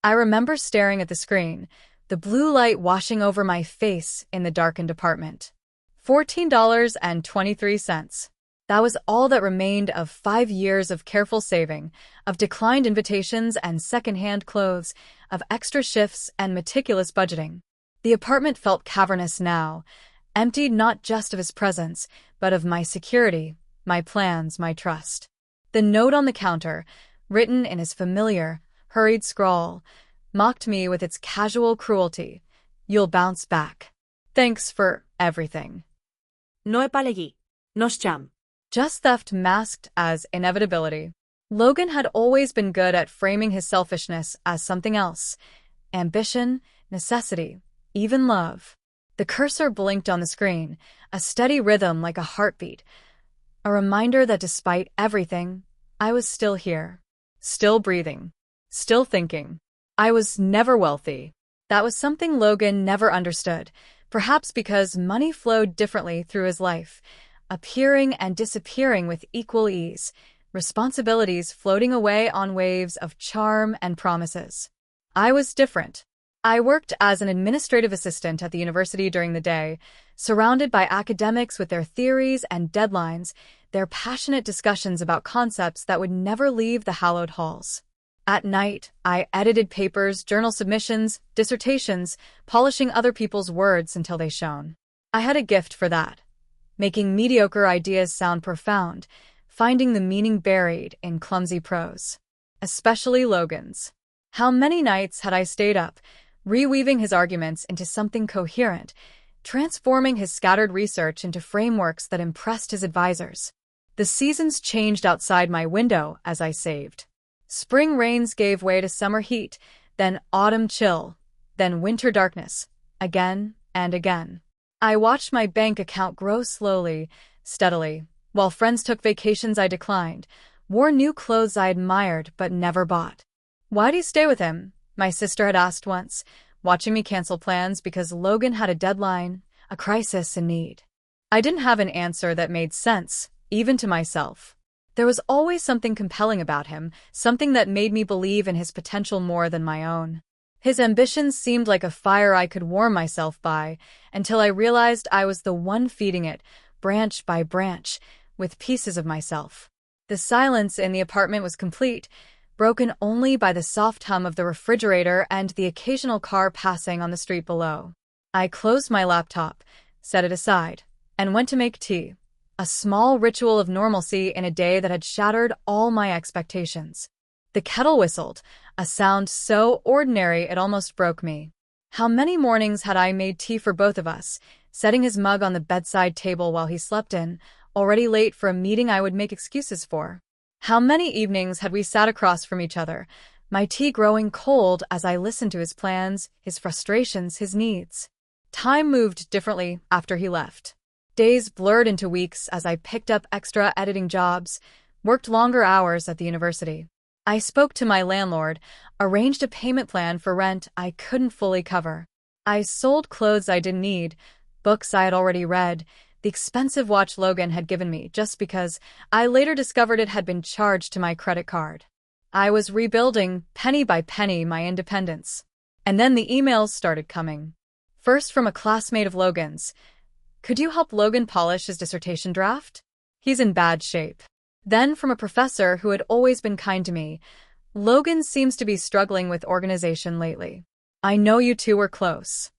I remember staring at the screen, the blue light washing over my face in the darkened apartment. $14.23. That was all that remained of 5 years of careful saving, of declined invitations and second-hand clothes, of extra shifts and meticulous budgeting. The apartment felt cavernous now, emptied not just of his presence, but of my security, my plans, my trust. The note on the counter, written in his familiar, hurried scrawl, mocked me with its casual cruelty. You'll bounce back. Thanks for everything. No επαλεγεί. No scam. Just theft masked as inevitability. Logan had always been good at framing his selfishness as something else. Ambition, necessity, even love. The cursor blinked on the screen, a steady rhythm like a heartbeat. A reminder that despite everything, I was still here. Still breathing. Still thinking. I was never wealthy. That was something Logan never understood, perhaps because money flowed differently through his life, appearing and disappearing with equal ease, responsibilities floating away on waves of charm and promises. I was different. I worked as an administrative assistant at the university during the day, surrounded by academics with their theories and deadlines, their passionate discussions about concepts that would never leave the hallowed halls. At night, I edited papers, journal submissions, dissertations, polishing other people's words until they shone. I had a gift for that, making mediocre ideas sound profound, finding the meaning buried in clumsy prose. Especially Logan's. How many nights had I stayed up, reweaving his arguments into something coherent, transforming his scattered research into frameworks that impressed his advisors. The seasons changed outside my window as I saved. Spring rains gave way to summer heat, then autumn chill, then winter darkness, again and again. I watched my bank account grow slowly, steadily, while friends took vacations I declined, wore new clothes I admired but never bought. "Why do you stay with him?" my sister had asked once, watching me cancel plans because Logan had a deadline, a crisis, a need. I didn't have an answer that made sense, even to myself. There was always something compelling about him, something that made me believe in his potential more than my own. His ambitions seemed like a fire I could warm myself by, until I realized I was the one feeding it, branch by branch, with pieces of myself. The silence in the apartment was complete, broken only by the soft hum of the refrigerator and the occasional car passing on the street below. I closed my laptop, set it aside, and went to make tea. A small ritual of normalcy in a day that had shattered all my expectations. The kettle whistled, a sound so ordinary it almost broke me. How many mornings had I made tea for both of us, setting his mug on the bedside table while he slept in, already late for a meeting I would make excuses for? How many evenings had we sat across from each other, my tea growing cold as I listened to his plans, his frustrations, his needs? Time moved differently after he left. Days blurred into weeks as I picked up extra editing jobs, worked longer hours at the university. I spoke to my landlord, arranged a payment plan for rent I couldn't fully cover. I sold clothes I didn't need, books I had already read, the expensive watch Logan had given me just because I later discovered it had been charged to my credit card. I was rebuilding, penny by penny, my independence. And then the emails started coming. First from a classmate of Logan's. "Could you help Logan polish his dissertation draft? He's in bad shape." Then from a professor who had always been kind to me. "Logan seems to be struggling with organization lately. I know you two were close."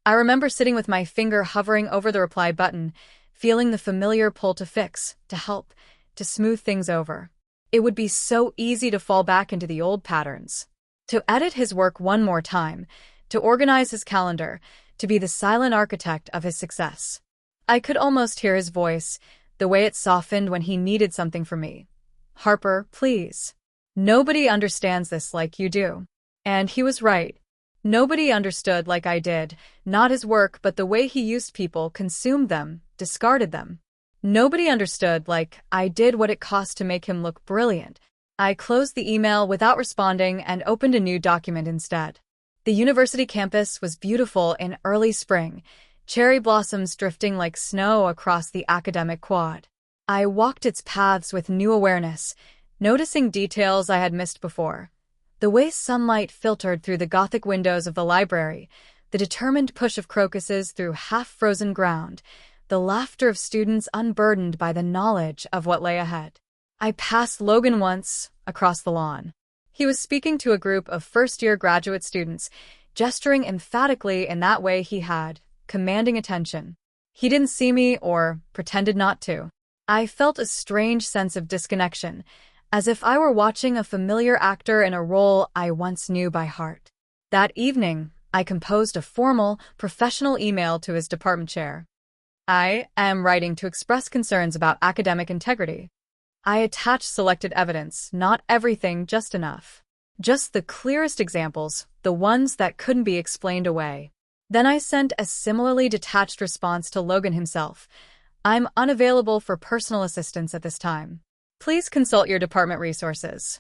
I remember sitting with my finger hovering over the reply button, feeling the familiar pull to fix, to help, to smooth things over. It would be so easy to fall back into the old patterns. To edit his work one more time, to organize his calendar, to be the silent architect of his success. I could almost hear his voice, the way it softened when he needed something from me. "Harper, please. Nobody understands this like you do." And he was right. Nobody understood like I did, not his work but the way he used people, consumed them, discarded them. Nobody understood like I did what it cost to make him look brilliant. I closed the email without responding and opened a new document instead. The university campus was beautiful in early spring, cherry blossoms drifting like snow across the academic quad. I walked its paths with new awareness, noticing details I had missed before. The way sunlight filtered through the Gothic windows of the library, the determined push of crocuses through half-frozen ground, the laughter of students unburdened by the knowledge of what lay ahead. I passed Logan once, across the lawn. He was speaking to a group of first-year graduate students, gesturing emphatically in that way he had, commanding attention. He didn't see me or pretended not to. I felt a strange sense of disconnection, as if I were watching a familiar actor in a role I once knew by heart. That evening, I composed a formal, professional email to his department chair. I am writing to express concerns about academic integrity. I attached selected evidence, not everything, just enough. Just the clearest examples, the ones that couldn't be explained away. Then I sent a similarly detached response to Logan himself. I'm unavailable for personal assistance at this time. Please consult your department resources.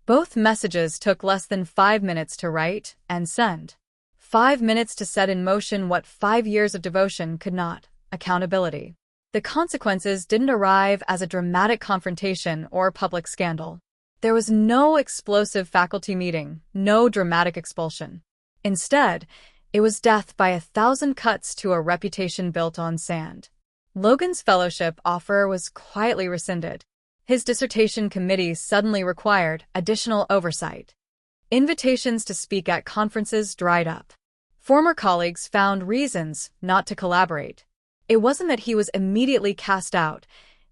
Both messages took less than 5 minutes to write and send. 5 minutes to set in motion what 5 years of devotion could not: accountability. The consequences didn't arrive as a dramatic confrontation or public scandal. There was no explosive faculty meeting, no dramatic expulsion. Instead, it was death by 1,000 cuts to a reputation built on sand. Logan's fellowship offer was quietly rescinded. His dissertation committee suddenly required additional oversight. Invitations to speak at conferences dried up. Former colleagues found reasons not to collaborate. It wasn't that he was immediately cast out.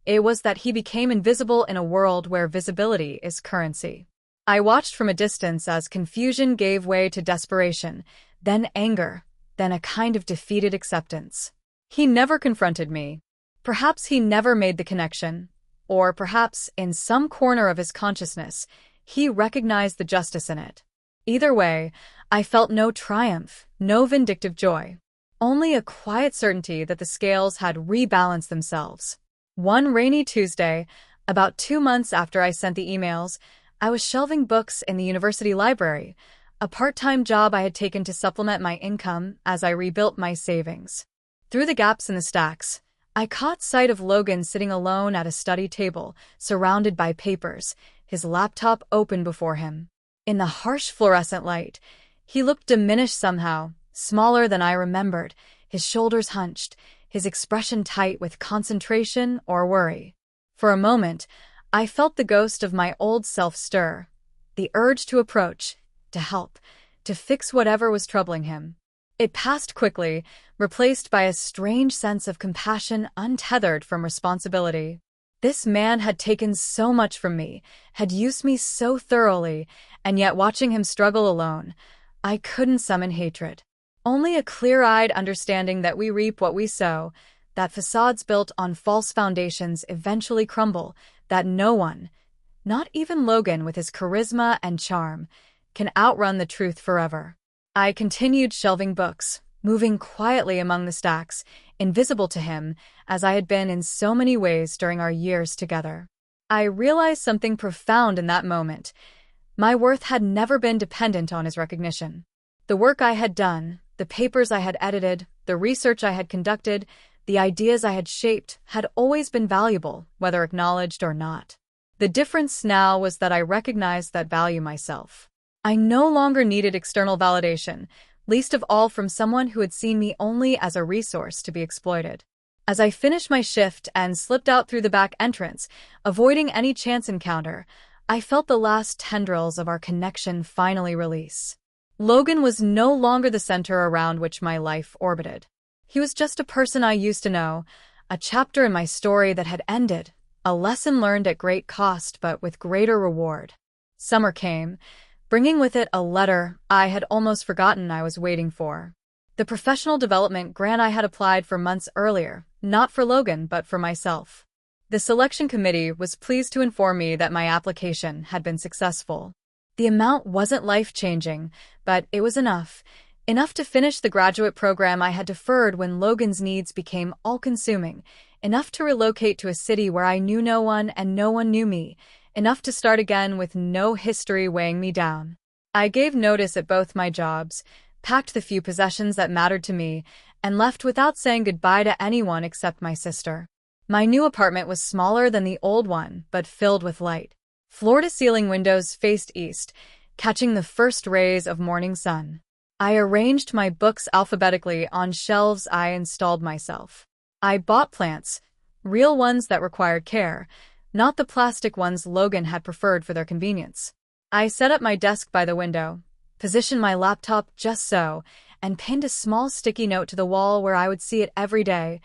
It was that he became invisible in a world where visibility is currency. I watched from a distance as confusion gave way to desperation, then anger, then a kind of defeated acceptance. He never confronted me. Perhaps he never made the connection. Or perhaps, in some corner of his consciousness, he recognized the justice in it. Either way, I felt no triumph, no vindictive joy. Only a quiet certainty that the scales had rebalanced themselves. One rainy Tuesday, about 2 months after I sent the emails, I was shelving books in the university library, a part-time job I had taken to supplement my income as I rebuilt my savings. Through the gaps in the stacks, I caught sight of Logan sitting alone at a study table, surrounded by papers, his laptop open before him. In the harsh fluorescent light, he looked diminished somehow, smaller than I remembered, his shoulders hunched, his expression tight with concentration or worry. For a moment, I felt the ghost of my old self stir, the urge to approach, to help, to fix whatever was troubling him. It passed quickly, replaced by a strange sense of compassion untethered from responsibility. This man had taken so much from me, had used me so thoroughly, and yet watching him struggle alone, I couldn't summon hatred. Only a clear-eyed understanding that we reap what we sow, that facades built on false foundations eventually crumble, that no one, not even Logan with his charisma and charm, can outrun the truth forever. I continued shelving books, moving quietly among the stacks, invisible to him, as I had been in so many ways during our years together. I realized something profound in that moment. My worth had never been dependent on his recognition. The work I had done, the papers I had edited, the research I had conducted, the ideas I had shaped had always been valuable, whether acknowledged or not. The difference now was that I recognized that value myself. I no longer needed external validation, least of all from someone who had seen me only as a resource to be exploited. As I finished my shift and slipped out through the back entrance, avoiding any chance encounter, I felt the last tendrils of our connection finally release. Logan was no longer the center around which my life orbited. He was just a person I used to know, a chapter in my story that had ended, a lesson learned at great cost but with greater reward. Summer came, bringing with it a letter I had almost forgotten I was waiting for. The professional development grant I had applied for months earlier, not for Logan but for myself. The selection committee was pleased to inform me that my application had been successful. The amount wasn't life-changing, but it was enough to finish the graduate program I had deferred when Logan's needs became all-consuming, enough to relocate to a city where I knew no one and no one knew me, enough to start again with no history weighing me down. I gave notice at both my jobs, packed the few possessions that mattered to me, and left without saying goodbye to anyone except my sister. My new apartment was smaller than the old one, but filled with light. Floor-to-ceiling windows faced east, catching the first rays of morning sun. I arranged my books alphabetically on shelves I installed myself. I bought plants, real ones that required care, not the plastic ones Logan had preferred for their convenience. I set up my desk by the window, positioned my laptop just so, and pinned a small sticky note to the wall where I would see it every day.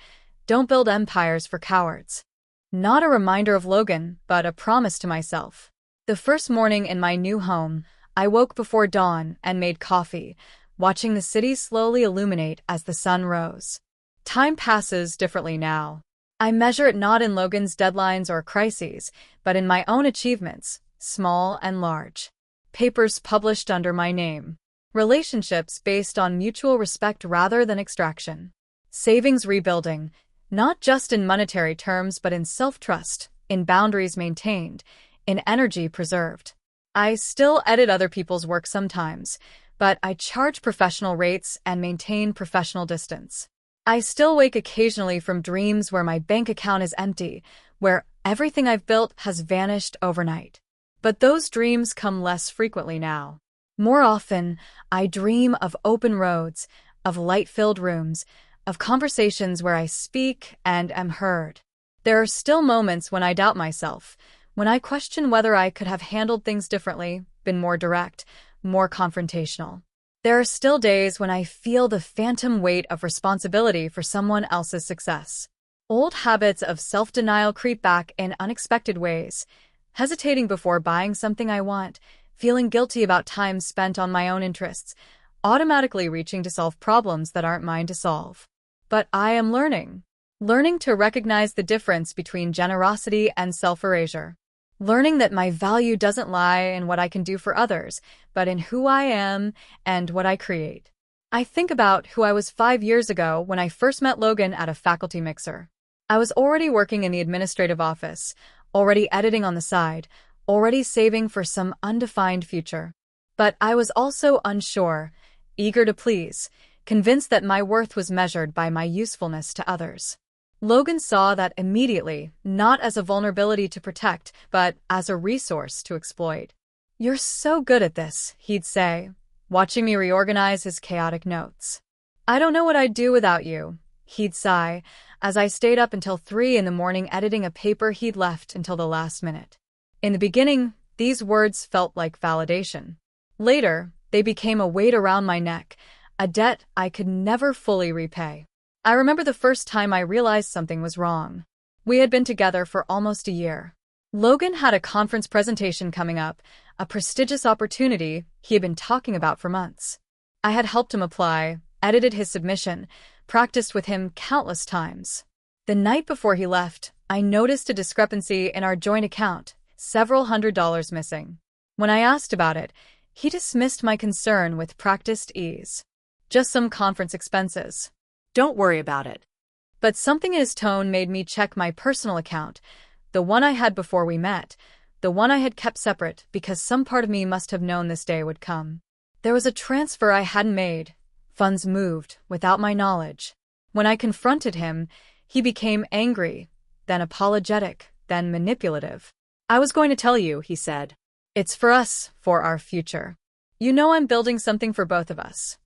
Don't build empires for cowards. Not a reminder of Logan, but a promise to myself. The first morning in my new home, I woke before dawn and made coffee, watching the city slowly illuminate as the sun rose. Time passes differently now. I measure it not in Logan's deadlines or crises, but in my own achievements, small and large. Papers published under my name. Relationships based on mutual respect rather than extraction. Savings rebuilding, not just in monetary terms but in self-trust, in boundaries maintained, in energy preserved. I still edit other people's work sometimes, but I charge professional rates and maintain professional distance. I still wake occasionally from dreams where my bank account is empty, where everything I've built has vanished overnight. But those dreams come less frequently now. More often, I dream of open roads, of light-filled rooms, of conversations where I speak and am heard. There are still moments when I doubt myself, when I question whether I could have handled things differently, been more direct, more confrontational. There are still days when I feel the phantom weight of responsibility for someone else's success. Old habits of self-denial creep back in unexpected ways, hesitating before buying something I want, feeling guilty about time spent on my own interests, automatically reaching to solve problems that aren't mine to solve. But I am learning to recognize the difference between generosity and self-erasure. Learning that my value doesn't lie in what I can do for others, but in who I am and what I create. I think about who I was 5 years ago when I first met Logan at a faculty mixer. I was already working in the administrative office, already editing on the side, already saving for some undefined future. But I was also unsure, eager to please, convinced that my worth was measured by my usefulness to others. Logan saw that immediately, not as a vulnerability to protect, but as a resource to exploit. "You're so good at this," he'd say, watching me reorganize his chaotic notes. "I don't know what I'd do without you," he'd sigh, as I stayed up until 3 in the morning editing a paper he'd left until the last minute. In the beginning, these words felt like validation. Later, they became a weight around my neck, a debt I could never fully repay. I remember the first time I realized something was wrong. We had been together for almost a year. Logan had a conference presentation coming up, a prestigious opportunity he had been talking about for months. I had helped him apply, edited his submission, practiced with him countless times. The night before he left, I noticed a discrepancy in our joint account, several $100s missing. When I asked about it, he dismissed my concern with practiced ease. Just some conference expenses. Don't worry about it. But something in his tone made me check my personal account, the one I had before we met, the one I had kept separate because some part of me must have known this day would come. There was a transfer I hadn't made. Funds moved without my knowledge. When I confronted him, he became angry, then apologetic, then manipulative. "I was going to tell you," he said. "It's for us, for our future. You know I'm building something for both of us."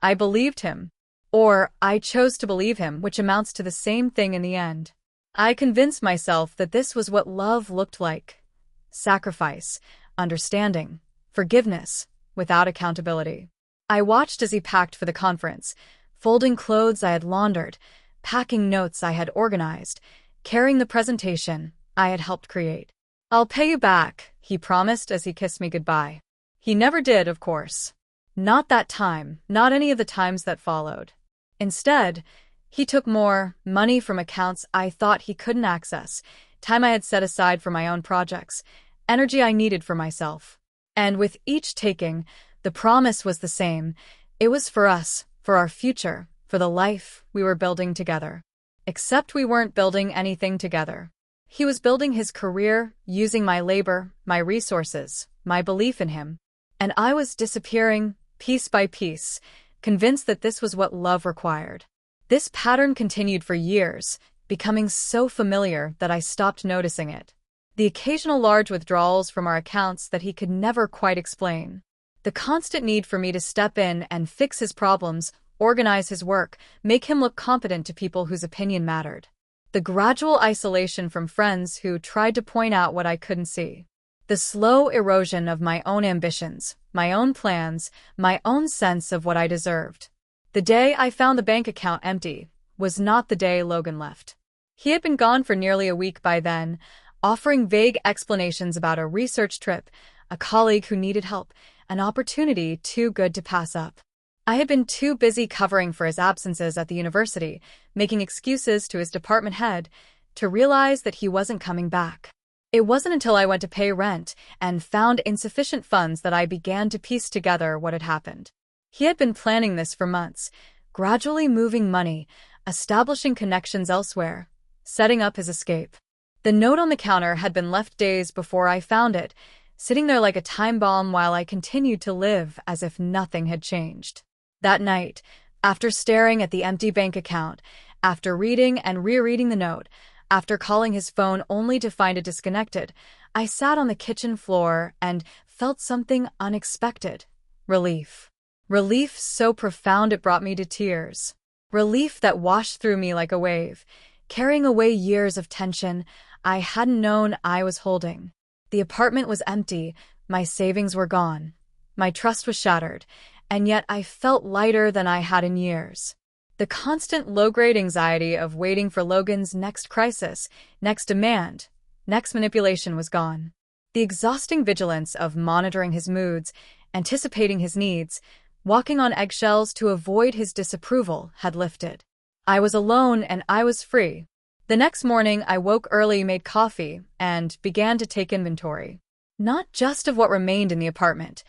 I believed him. Or I chose to believe him, which amounts to the same thing in the end. I convinced myself that this was what love looked like. Sacrifice, understanding, forgiveness, without accountability. I watched as he packed for the conference, folding clothes I had laundered, packing notes I had organized, carrying the presentation I had helped create. "I'll pay you back," he promised as he kissed me goodbye. He never did, of course. Not that time, not any of the times that followed. Instead, he took more money from accounts I thought he couldn't access, time I had set aside for my own projects, energy I needed for myself. And with each taking, the promise was the same. It was for us, for our future, for the life we were building together. Except we weren't building anything together. He was building his career, using my labor, my resources, my belief in him. And I was disappearing, piece by piece, convinced that this was what love required. This pattern continued for years, becoming so familiar that I stopped noticing it. The occasional large withdrawals from our accounts that he could never quite explain. The constant need for me to step in and fix his problems, organize his work, make him look competent to people whose opinion mattered. The gradual isolation from friends who tried to point out what I couldn't see. The slow erosion of my own ambitions, my own plans, my own sense of what I deserved. The day I found the bank account empty was not the day Logan left. He had been gone for nearly a week by then, offering vague explanations about a research trip, a colleague who needed help, an opportunity too good to pass up. I had been too busy covering for his absences at the university, making excuses to his department head, to realize that he wasn't coming back. It wasn't until I went to pay rent and found insufficient funds that I began to piece together what had happened. He had been planning this for months, gradually moving money, establishing connections elsewhere, setting up his escape. The note on the counter had been left days before I found it, sitting there like a time bomb while I continued to live as if nothing had changed. That night, after staring at the empty bank account, after reading and rereading the note, after calling his phone only to find it disconnected, I sat on the kitchen floor and felt something unexpected. Relief. Relief so profound it brought me to tears. Relief that washed through me like a wave, carrying away years of tension I hadn't known I was holding. The apartment was empty, my savings were gone, my trust was shattered, and yet I felt lighter than I had in years. The constant low-grade anxiety of waiting for Logan's next crisis, next demand, next manipulation was gone. The exhausting vigilance of monitoring his moods, anticipating his needs, walking on eggshells to avoid his disapproval had lifted. I was alone and I was free. The next morning, I woke early, made coffee, and began to take inventory. Not just of what remained in the apartment,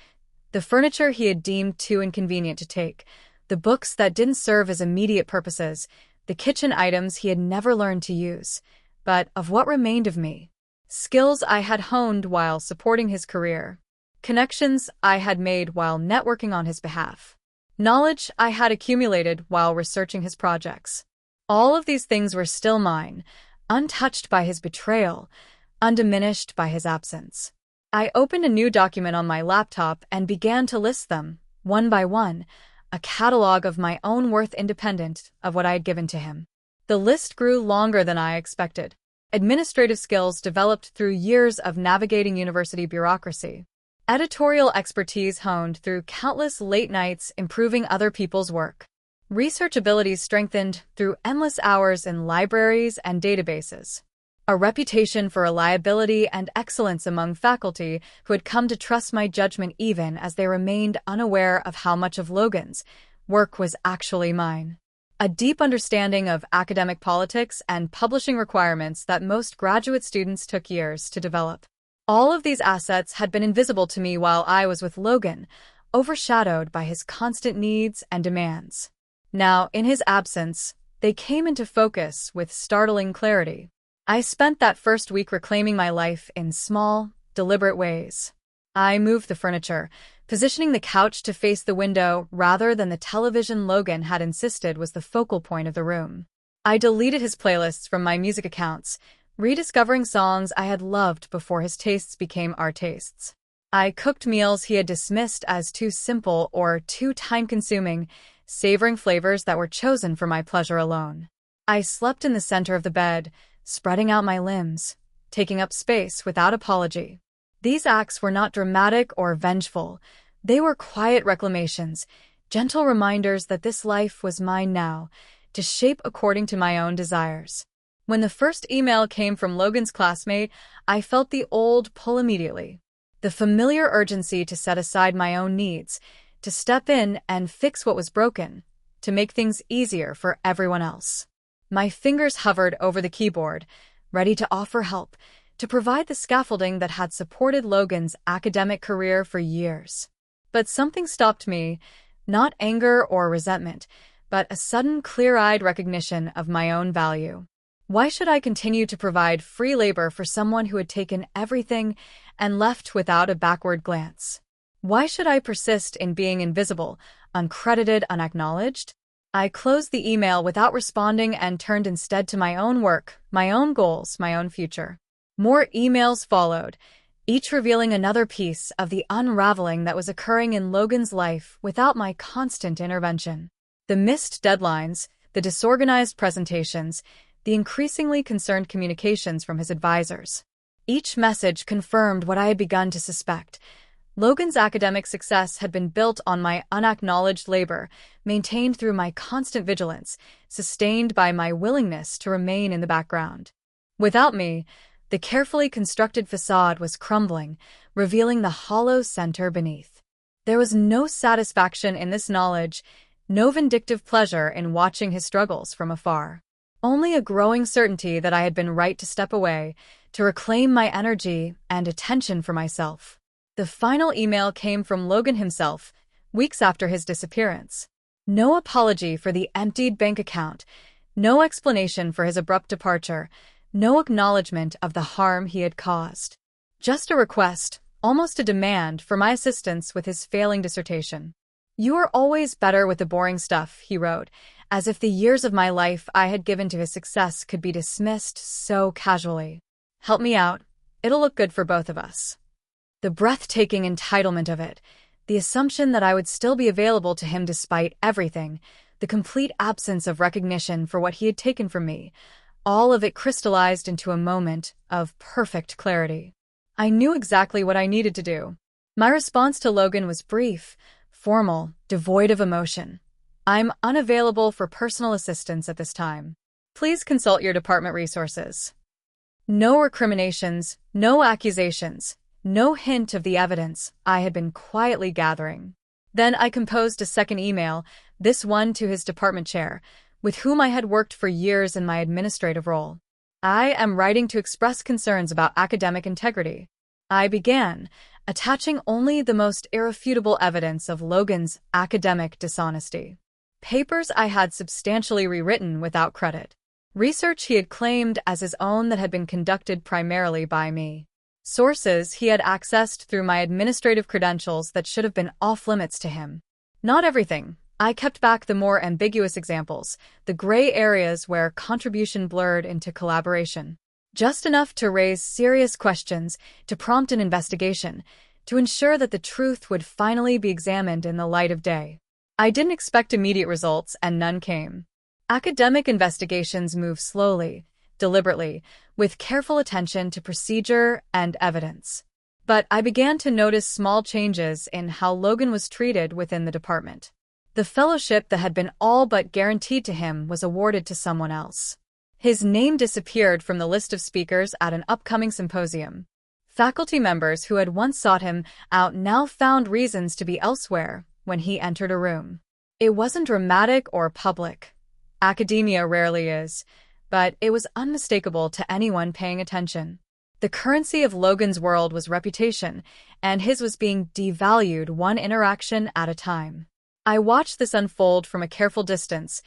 the furniture he had deemed too inconvenient to take, the books that didn't serve as immediate purposes, the kitchen items he had never learned to use, but of what remained of me. Skills I had honed while supporting his career. Connections I had made while networking on his behalf. Knowledge I had accumulated while researching his projects. All of these things were still mine, untouched by his betrayal, undiminished by his absence. I opened a new document on my laptop and began to list them, one by one, a catalog of my own worth independent of what I had given to him. The list grew longer than I expected. Administrative skills developed through years of navigating university bureaucracy. Editorial expertise honed through countless late nights improving other people's work. Research abilities strengthened through endless hours in libraries and databases. A reputation for reliability and excellence among faculty who had come to trust my judgment even as they remained unaware of how much of Logan's work was actually mine. A deep understanding of academic politics and publishing requirements that most graduate students took years to develop. All of these assets had been invisible to me while I was with Logan, overshadowed by his constant needs and demands. Now, in his absence, they came into focus with startling clarity. I spent that first week reclaiming my life in small, deliberate ways. I moved the furniture, positioning the couch to face the window rather than the television Logan had insisted was the focal point of the room. I deleted his playlists from my music accounts, rediscovering songs I had loved before his tastes became our tastes. I cooked meals he had dismissed as too simple or too time-consuming, savoring flavors that were chosen for my pleasure alone. I slept in the center of the bed, spreading out my limbs, taking up space without apology. These acts were not dramatic or vengeful. They were quiet reclamations, gentle reminders that this life was mine now, to shape according to my own desires. When the first email came from Logan's classmate, I felt the old pull immediately. The familiar urgency to set aside my own needs, to step in and fix what was broken, to make things easier for everyone else. My fingers hovered over the keyboard, ready to offer help, to provide the scaffolding that had supported Logan's academic career for years. But something stopped me, not anger or resentment, but a sudden clear-eyed recognition of my own value. Why should I continue to provide free labor for someone who had taken everything and left without a backward glance? Why should I persist in being invisible, uncredited, unacknowledged? I closed the email without responding and turned instead to my own work, my own goals, my own future. More emails followed, each revealing another piece of the unraveling that was occurring in Logan's life without my constant intervention. The missed deadlines, the disorganized presentations, the increasingly concerned communications from his advisors. Each message confirmed what I had begun to suspect. Logan's academic success had been built on my unacknowledged labor, maintained through my constant vigilance, sustained by my willingness to remain in the background. Without me, the carefully constructed facade was crumbling, revealing the hollow center beneath. There was no satisfaction in this knowledge, no vindictive pleasure in watching his struggles from afar. Only a growing certainty that I had been right to step away, to reclaim my energy and attention for myself. The final email came from Logan himself, weeks after his disappearance. No apology for the emptied bank account, no explanation for his abrupt departure, no acknowledgement of the harm he had caused. Just a request, almost a demand, for my assistance with his failing dissertation. "You are always better with the boring stuff," he wrote, as if the years of my life I had given to his success could be dismissed so casually. "Help me out. It'll look good for both of us." The breathtaking entitlement of it, the assumption that I would still be available to him despite everything, the complete absence of recognition for what he had taken from me, all of it crystallized into a moment of perfect clarity. I knew exactly what I needed to do. My response to Logan was brief, formal, devoid of emotion. "I'm unavailable for personal assistance at this time. Please consult your department resources." No recriminations, no accusations, no hint of the evidence I had been quietly gathering. Then I composed a second email, this one to his department chair, with whom I had worked for years in my administrative role. "I am writing to express concerns about academic integrity." I began, attaching only the most irrefutable evidence of Logan's academic dishonesty. Papers I had substantially rewritten without credit. Research he had claimed as his own that had been conducted primarily by me. Sources he had accessed through my administrative credentials that should have been off-limits to him. Not everything. I kept back the more ambiguous examples, the gray areas where contribution blurred into collaboration. Just enough to raise serious questions, to prompt an investigation, to ensure that the truth would finally be examined in the light of day. I didn't expect immediate results, and none came. Academic investigations move slowly, deliberately, with careful attention to procedure and evidence. But I began to notice small changes in how Logan was treated within the department. The fellowship that had been all but guaranteed to him was awarded to someone else. His name disappeared from the list of speakers at an upcoming symposium. Faculty members who had once sought him out now found reasons to be elsewhere when he entered a room. It wasn't dramatic or public. Academia rarely is, but it was unmistakable to anyone paying attention. The currency of Logan's world was reputation, and his was being devalued one interaction at a time. I watched this unfold from a careful distance,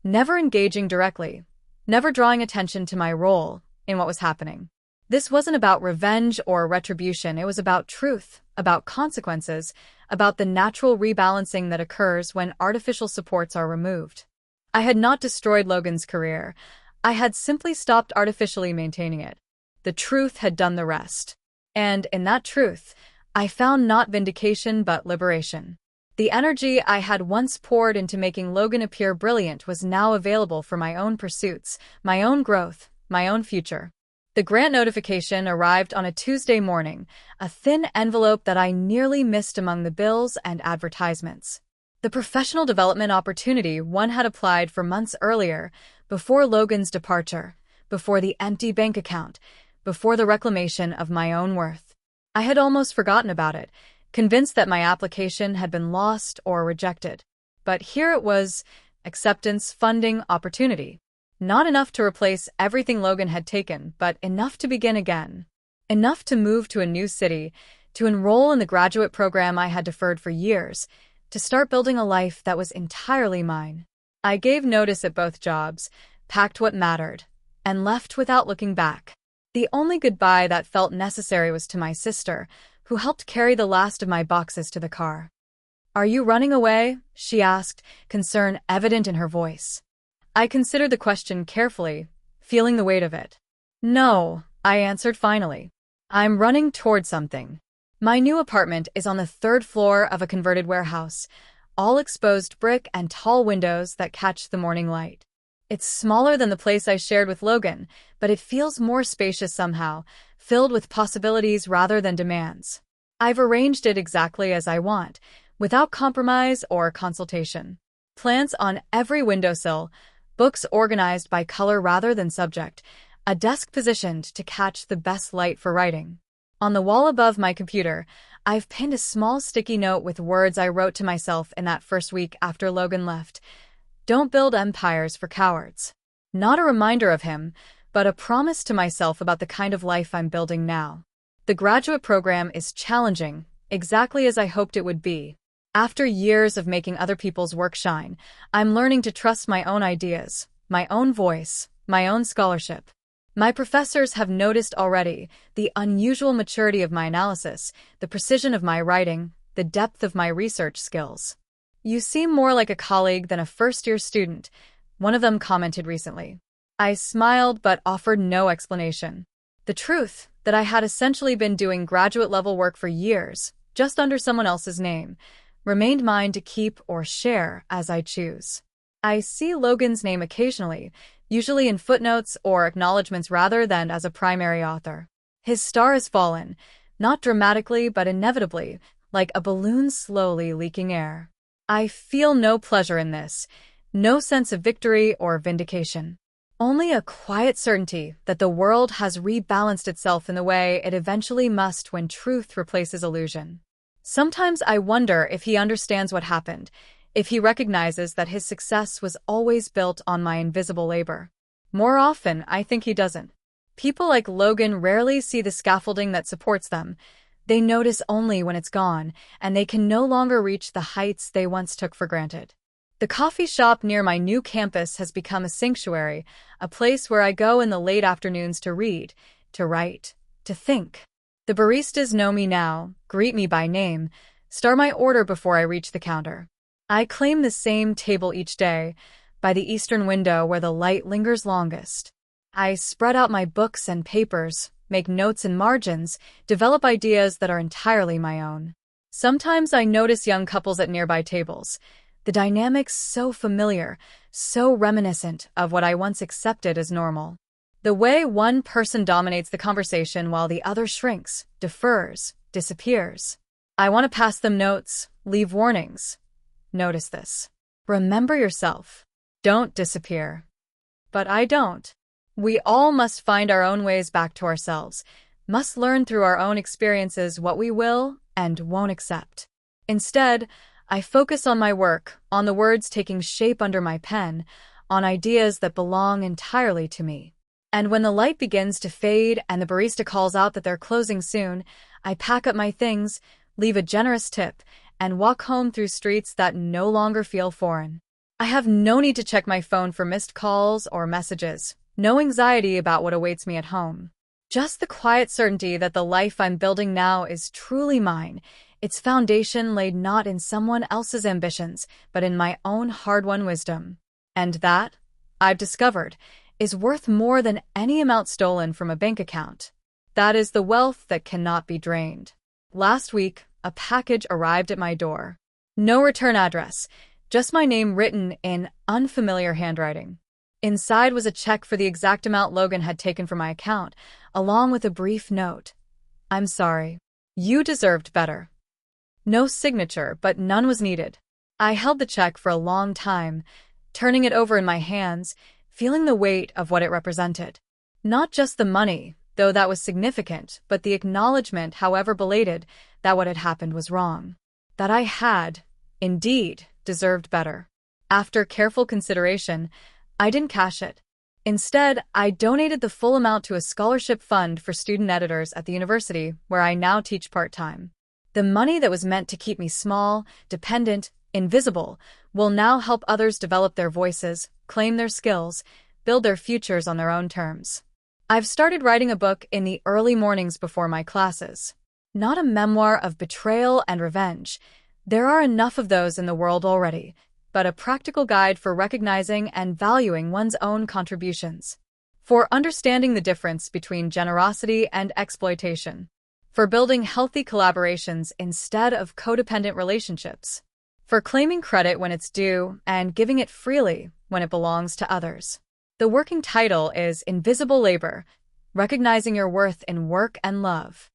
never engaging directly, never drawing attention to my role in what was happening. This wasn't about revenge or retribution, it was about truth, about consequences, about the natural rebalancing that occurs when artificial supports are removed. I had not destroyed Logan's career. I had simply stopped artificially maintaining it. The truth had done the rest. And in that truth, I found not vindication but liberation. The energy I had once poured into making Logan appear brilliant was now available for my own pursuits, my own growth, my own future. The grant notification arrived on a Tuesday morning, a thin envelope that I nearly missed among the bills and advertisements. The professional development opportunity one had applied for months earlier, before Logan's departure, before the empty bank account, before the reclamation of my own worth. I had almost forgotten about it, convinced that my application had been lost or rejected. But here it was, acceptance, funding, opportunity. Not enough to replace everything Logan had taken, but enough to begin again. Enough to move to a new city, to enroll in the graduate program I had deferred for years, to start building a life that was entirely mine. I gave notice at both jobs, packed what mattered, and left without looking back. The only goodbye that felt necessary was to my sister, who helped carry the last of my boxes to the car. "Are you running away?" she asked, concern evident in her voice. I considered the question carefully, feeling the weight of it. "No," I answered finally. I'm running toward something. My new apartment is on the third floor of a converted warehouse, all exposed brick and tall windows that catch the morning light. It's smaller than the place I shared with Logan, but it feels more spacious somehow, filled with possibilities rather than demands. I've arranged it exactly as I want, without compromise or consultation. Plants on every windowsill, books organized by color rather than subject, a desk positioned to catch the best light for writing. On the wall above my computer, I've pinned a small sticky note with words I wrote to myself in that first week after Logan left. Don't build empires for cowards. Not a reminder of him, but a promise to myself about the kind of life I'm building now. The graduate program is challenging, exactly as I hoped it would be. After years of making other people's work shine, I'm learning to trust my own ideas, my own voice, my own scholarship. My professors have noticed already the unusual maturity of my analysis, the precision of my writing, the depth of my research skills. You seem more like a colleague than a first-year student, one of them commented recently. I smiled but offered no explanation. The truth, that I had essentially been doing graduate-level work for years, just under someone else's name, remained mine to keep or share as I choose. I see Logan's name occasionally, usually in footnotes or acknowledgments rather than as a primary author. His star has fallen, not dramatically but inevitably, like a balloon slowly leaking air. I feel no pleasure in this, no sense of victory or vindication. Only a quiet certainty that the world has rebalanced itself in the way it eventually must when truth replaces illusion. Sometimes I wonder if he understands what happened, if he recognizes that his success was always built on my invisible labor. More often, I think he doesn't. People like Logan rarely see the scaffolding that supports them. They notice only when it's gone, and they can no longer reach the heights they once took for granted. The coffee shop near my new campus has become a sanctuary, a place where I go in the late afternoons to read, to write, to think. The baristas know me now, greet me by name, start my order before I reach the counter. I claim the same table each day, by the eastern window where the light lingers longest. I spread out my books and papers, make notes and margins, develop ideas that are entirely my own. Sometimes I notice young couples at nearby tables, the dynamics so familiar, so reminiscent of what I once accepted as normal. The way one person dominates the conversation while the other shrinks, defers, disappears. I want to pass them notes, leave warnings. Notice this. Remember yourself. Don't disappear. But I don't. We all must find our own ways back to ourselves, must learn through our own experiences what we will and won't accept. Instead, I focus on my work, on the words taking shape under my pen, on ideas that belong entirely to me. And when the light begins to fade and the barista calls out that they're closing soon, I pack up my things, leave a generous tip, and walk home through streets that no longer feel foreign. I have no need to check my phone for missed calls or messages, no anxiety about what awaits me at home. Just the quiet certainty that the life I'm building now is truly mine, its foundation laid not in someone else's ambitions, but in my own hard-won wisdom. And that, I've discovered, is worth more than any amount stolen from a bank account. That is the wealth that cannot be drained. Last week, a package arrived at my door. No return address, just my name written in unfamiliar handwriting. Inside was a check for the exact amount Logan had taken from my account, along with a brief note. I'm sorry. You deserved better. No signature, but none was needed. I held the check for a long time, turning it over in my hands, feeling the weight of what it represented. Not just the money, though that was significant, but the acknowledgement, however belated, that what had happened was wrong. That I had, indeed, deserved better. After careful consideration, I didn't cash it. Instead, I donated the full amount to a scholarship fund for student editors at the university, where I now teach part-time. The money that was meant to keep me small, dependent, invisible, will now help others develop their voices, claim their skills, build their futures on their own terms. I've started writing a book in the early mornings before my classes. Not a memoir of betrayal and revenge. There are enough of those in the world already, but a practical guide for recognizing and valuing one's own contributions. for understanding the difference between generosity and exploitation, for building healthy collaborations instead of codependent relationships, for claiming credit when it's due and giving it freely when it belongs to others. The working title is Invisible Labor: Recognizing Your Worth in Work and Love.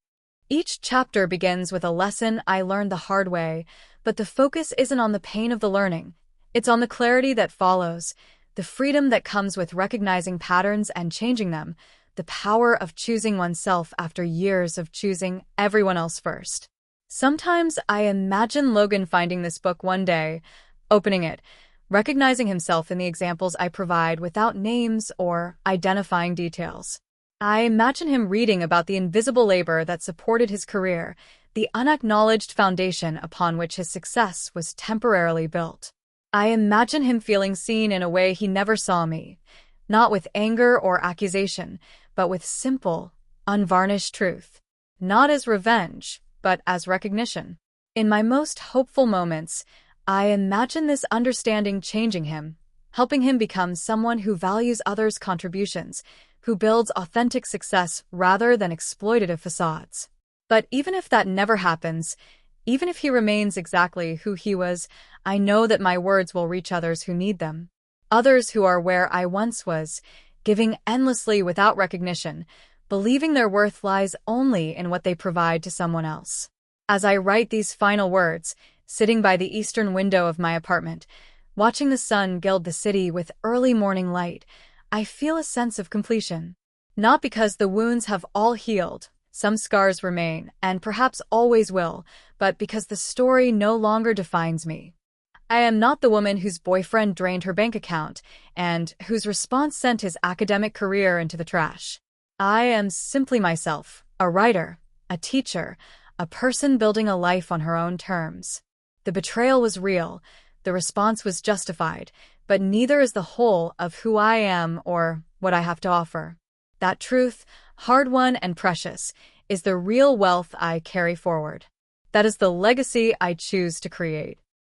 Each chapter begins with a lesson I learned the hard way, but the focus isn't on the pain of the learning. It's on the clarity that follows, the freedom that comes with recognizing patterns and changing them, the power of choosing oneself after years of choosing everyone else first. Sometimes I imagine Logan finding this book one day, opening it, recognizing himself in the examples I provide without names or identifying details. I imagine him reading about the invisible labor that supported his career, the unacknowledged foundation upon which his success was temporarily built. I imagine him feeling seen in a way he never saw me, not with anger or accusation, but with simple, unvarnished truth. Not as revenge, but as recognition. In my most hopeful moments, I imagine this understanding changing him, helping him become someone who values others' contributions, who builds authentic success rather than exploitative facades. But even if that never happens, even if he remains exactly who he was, I know that my words will reach others who need them. Others who are where I once was, giving endlessly without recognition, believing their worth lies only in what they provide to someone else. As I write these final words, sitting by the eastern window of my apartment, watching the sun gild the city with early morning light, I feel a sense of completion. Not because the wounds have all healed, some scars remain, and perhaps always will, but because the story no longer defines me. I am not the woman whose boyfriend drained her bank account and whose response sent his academic career into the trash. I am simply myself, a writer, a teacher, a person building a life on her own terms. The betrayal was real, the response was justified, but neither is the whole of who I am or what I have to offer. That truth, hard-won and precious, is the real wealth I carry forward. That is the legacy I choose to create.